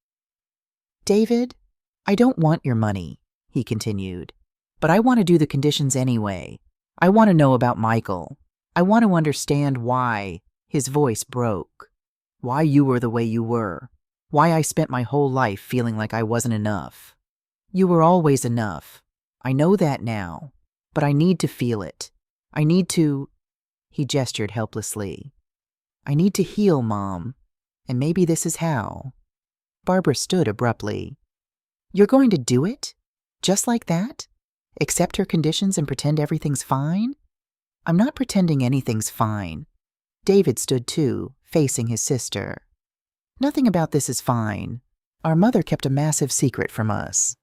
David, I don't want your money, he continued, but I want to do the conditions anyway. I want to know about Michael. I want to understand why. His voice broke. Why you were the way you were. Why I spent my whole life feeling like I wasn't enough. You were always enough. I know that now, but I need to feel it. I need to... He gestured helplessly. I need to heal, Mom, and maybe this is how. Barbara stood abruptly. You're going to do it? Just like that? Accept her conditions and pretend everything's fine? I'm not pretending anything's fine. David stood too, facing his sister. Nothing about this is fine. Our mother kept a massive secret from us.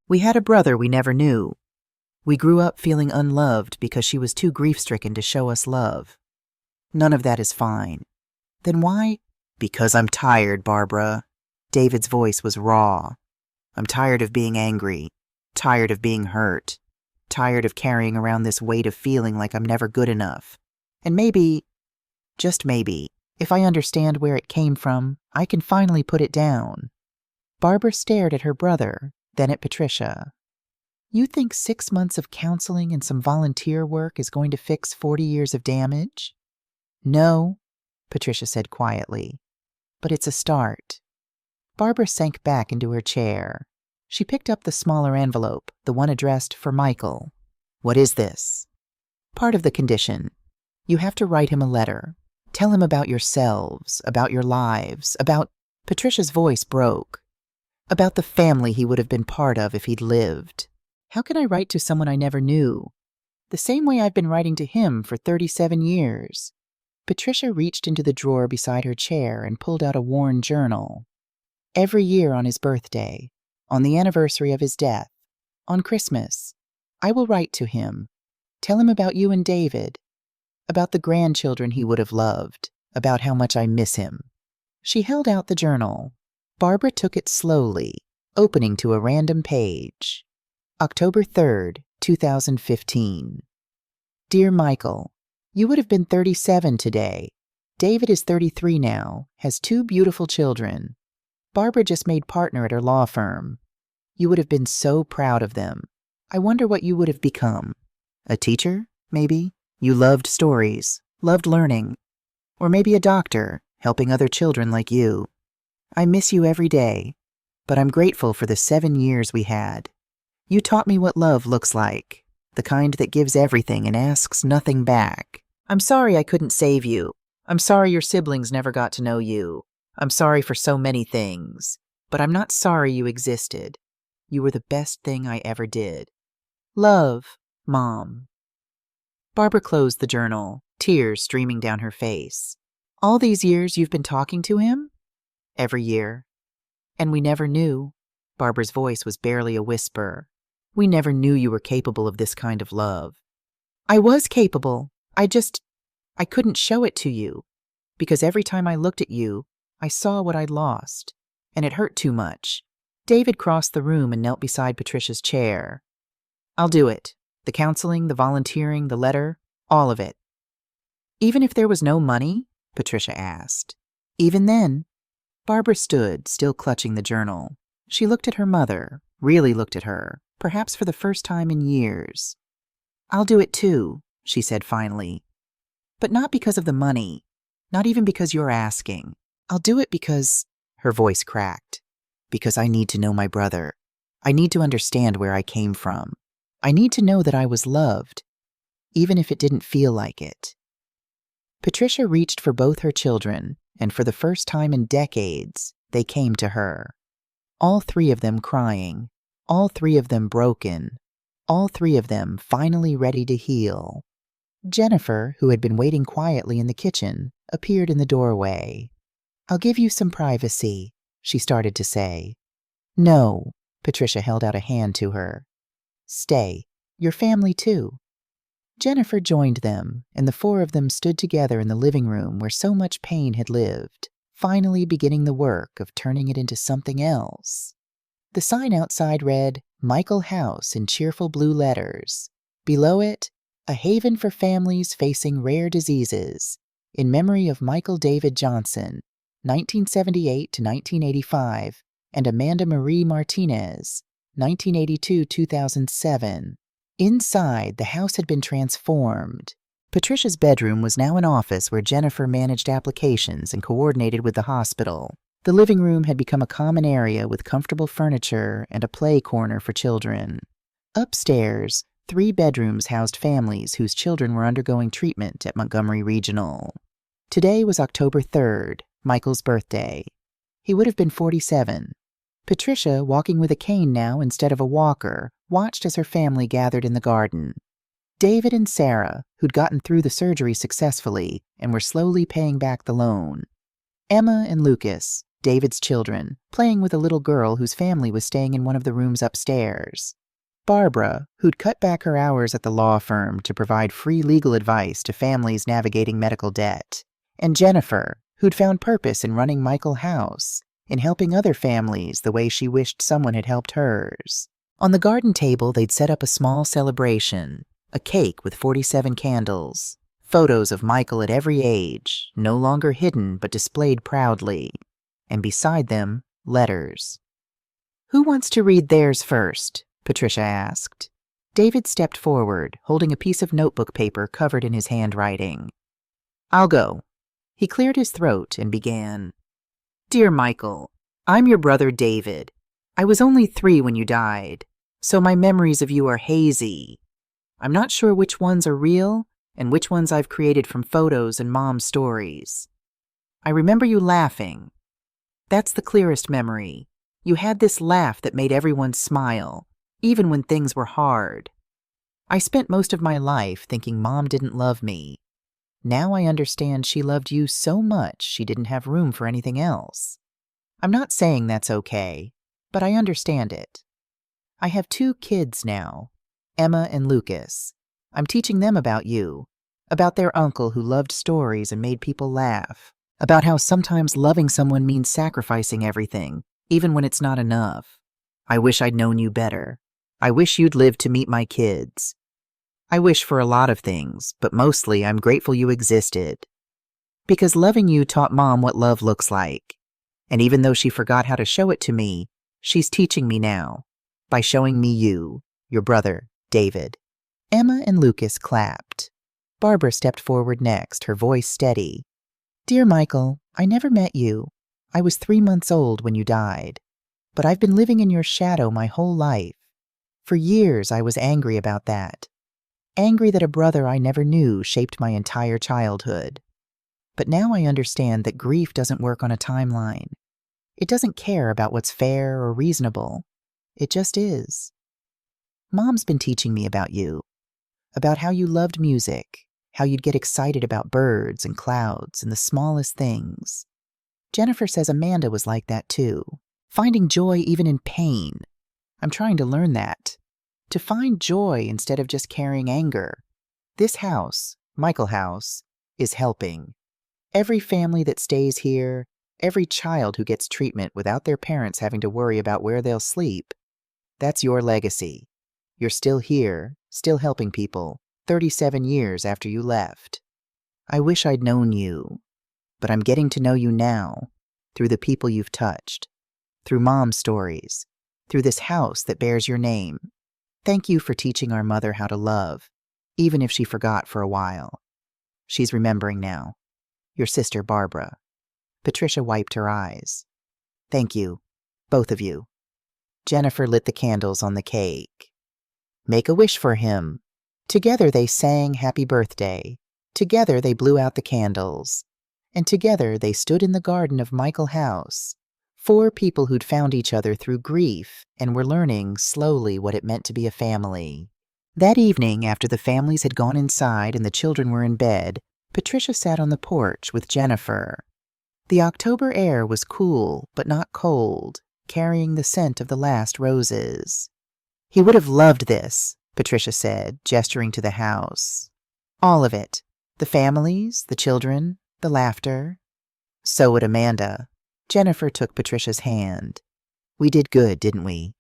We had a brother we never knew. We grew up feeling unloved because she was too grief-stricken to show us love. None of that is fine. Then why? Because I'm tired, Barbara. David's voice was raw. I'm tired of being angry. Tired of being hurt. Tired of carrying around this weight of feeling like I'm never good enough. And maybe, just maybe, if I understand where it came from, I can finally put it down. Barbara stared at her brother, then at Patricia. You think 6 months of counseling and some volunteer work is going to fix 40 years of damage? No, Patricia said quietly, but it's a start. Barbara sank back into her chair. She picked up the smaller envelope, the one addressed for Michael. What is this? Part of the condition. You have to write him a letter. Tell him about yourselves, about your lives, about... Patricia's voice broke. About the family he would have been part of if he'd lived. How can I write to someone I never knew? The same way I've been writing to him for 37 years. Patricia reached into the drawer beside her chair and pulled out a worn journal. Every year on his birthday, on the anniversary of his death, on Christmas, I will write to him. Tell him about you and David, about the grandchildren he would have loved, about how much I miss him. She held out the journal. Barbara took it slowly, opening to a random page. October 3rd, 2015. Dear Michael, you would have been 37 today. David is 33 now, has 2 beautiful children. Barbara just made partner at her law firm. You would have been so proud of them. I wonder what you would have become. A teacher, maybe? You loved stories, loved learning. Or maybe a doctor, helping other children like you. I miss you every day, but I'm grateful for the 7 years we had. You taught me what love looks like, the kind that gives everything and asks nothing back. I'm sorry I couldn't save you. I'm sorry your siblings never got to know you. I'm sorry for so many things, but I'm not sorry you existed. You were the best thing I ever did. Love, Mom. Barbara closed the journal, tears streaming down her face. All these years you've been talking to him? Every year. And we never knew. Barbara's voice was barely a whisper. We never knew you were capable of this kind of love. I was capable. I couldn't show it to you. Because every time I looked at you, I saw what I'd lost. And it hurt too much. David crossed the room and knelt beside Patricia's chair. I'll do it. The counseling, the volunteering, the letter, all of it. Even if there was no money? Patricia asked. Even then? Barbara stood, still clutching the journal. She looked at her mother, really looked at her, perhaps for the first time in years. I'll do it too, she said finally. But not because of the money, not even because you're asking. I'll do it because, her voice cracked, because I need to know my brother. I need to understand where I came from. I need to know that I was loved, even if it didn't feel like it. Patricia reached for both her children, and for the first time in decades, they came to her. All three of them crying, all three of them broken, all three of them finally ready to heal. Jennifer, who had been waiting quietly in the kitchen, appeared in the doorway. I'll give you some privacy, she started to say. No, Patricia held out a hand to her. Stay, your family too. Jennifer joined them, and the four of them stood together in the living room where so much pain had lived, finally beginning the work of turning it into something else. The sign outside read, Michael House in cheerful blue letters. Below it, a haven for families facing rare diseases, in memory of Michael David Johnson, 1978 to 1985, and Amanda Marie Martinez, 1982-2007. Inside, the house had been transformed. Patricia's bedroom was now an office where Jennifer managed applications and coordinated with the hospital. The living room had become a common area with comfortable furniture and a play corner for children. Upstairs, 3 bedrooms housed families whose children were undergoing treatment at Montgomery Regional. Today was October 3rd, Michael's birthday. He would have been 47. Patricia, walking with a cane now instead of a walker, watched as her family gathered in the garden. David and Sarah, who'd gotten through the surgery successfully and were slowly paying back the loan. Emma and Lucas, David's children, playing with a little girl whose family was staying in one of the rooms upstairs. Barbara, who'd cut back her hours at the law firm to provide free legal advice to families navigating medical debt. And Jennifer, who'd found purpose in running Michael House, in helping other families the way she wished someone had helped hers. On the garden table, they'd set up a small celebration, a cake with 47 candles, photos of Michael at every age, no longer hidden but displayed proudly, and beside them, letters. Who wants to read theirs first? Patricia asked. David stepped forward, holding a piece of notebook paper covered in his handwriting. I'll go. He cleared his throat and began. Dear Michael, I'm your brother David. I was only 3 when you died, so my memories of you are hazy. I'm not sure which ones are real and which ones I've created from photos and Mom's stories. I remember you laughing. That's the clearest memory. You had this laugh that made everyone smile, even when things were hard. I spent most of my life thinking Mom didn't love me. Now I understand she loved you so much she didn't have room for anything else. I'm not saying that's okay, but I understand it. I have 2 kids now, Emma and Lucas. I'm teaching them about you, about their uncle who loved stories and made people laugh, about how sometimes loving someone means sacrificing everything, even when it's not enough. I wish I'd known you better. I wish you'd lived to meet my kids. I wish for a lot of things, but mostly I'm grateful you existed. Because loving you taught Mom what love looks like. And even though she forgot how to show it to me, she's teaching me now, by showing me you, your brother, David. Emma and Lucas clapped. Barbara stepped forward next, her voice steady. Dear Michael, I never met you. I was 3 months old when you died. But I've been living in your shadow my whole life. For years I was angry about that. Angry that a brother I never knew shaped my entire childhood. But now I understand that grief doesn't work on a timeline. It doesn't care about what's fair or reasonable. It just is. Mom's been teaching me about you, about how you loved music, how you'd get excited about birds and clouds and the smallest things. Jennifer says Amanda was like that too, finding joy even in pain. I'm trying to learn that, to find joy instead of just carrying anger. This house, Michael House, is helping. Every family that stays here, every child who gets treatment without their parents having to worry about where they'll sleep, that's your legacy. You're still here, still helping people, 37 years after you left. I wish I'd known you, but I'm getting to know you now, through the people you've touched, through Mom's stories, through this house that bears your name. Thank you for teaching our mother how to love, even if she forgot for a while. She's remembering now. Your sister, Barbara. Patricia wiped her eyes. Thank you, both of you. Jennifer lit the candles on the cake. Make a wish for him. Together they sang happy birthday. Together they blew out the candles. And together they stood in the garden of Michael House. 4 people who'd found each other through grief and were learning slowly what it meant to be a family. That evening, after the families had gone inside and the children were in bed, Patricia sat on the porch with Jennifer. The October air was cool, but not cold, carrying the scent of the last roses. He would have loved this, Patricia said, gesturing to the house. All of it. The families, the children, the laughter. So would Amanda. Jennifer took Patricia's hand. We did good, didn't we?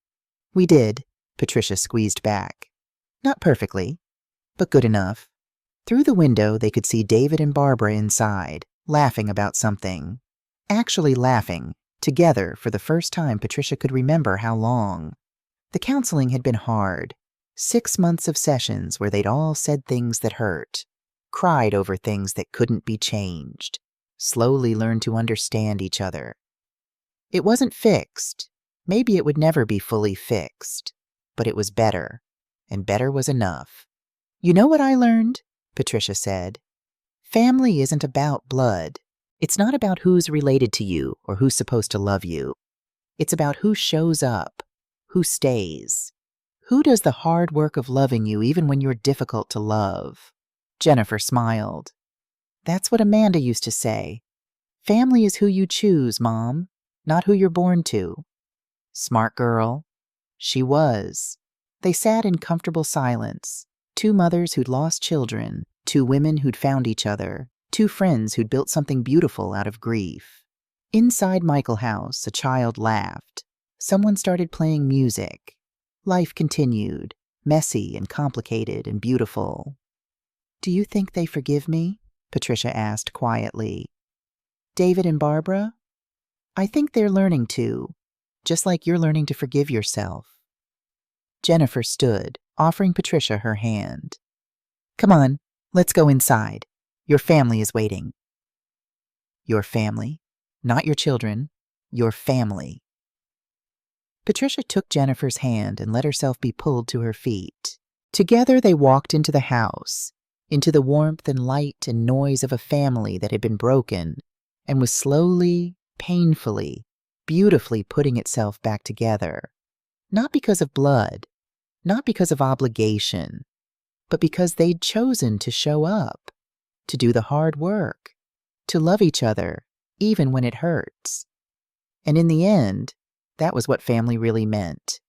We did, Patricia squeezed back. Not perfectly, but good enough. Through the window, they could see David and Barbara inside, laughing about something. Actually laughing, together for the first time Patricia could remember how long. The counseling had been hard. 6 months of sessions where they'd all said things that hurt, cried over things that couldn't be changed, slowly learned to understand each other. It wasn't fixed. Maybe it would never be fully fixed. But it was better, and better was enough. You know what I learned? Patricia said. Family isn't about blood. It's not about who's related to you or who's supposed to love you. It's about who shows up, who stays, who does the hard work of loving you even when you're difficult to love. Jennifer smiled. That's what Amanda used to say. Family is who you choose, Mom, not who you're born to. Smart girl. She was. They sat in comfortable silence. 2 mothers who'd lost children, 2 women who'd found each other, 2 friends who'd built something beautiful out of grief. Inside Michael House, a child laughed. Someone started playing music. Life continued, messy and complicated and beautiful. Do you think they forgive me? Patricia asked quietly. David and Barbara? I think they're learning to, just like you're learning to forgive yourself. Jennifer stood, offering Patricia her hand. Come on, let's go inside. Your family is waiting. Your family? Not your children. Your family. Patricia took Jennifer's hand and let herself be pulled to her feet. Together they walked into the house, into the warmth and light and noise of a family that had been broken and was slowly, painfully, beautifully putting itself back together. Not because of blood, not because of obligation, but because they'd chosen to show up, to do the hard work, to love each other, even when it hurts. And in the end, that was what family really meant.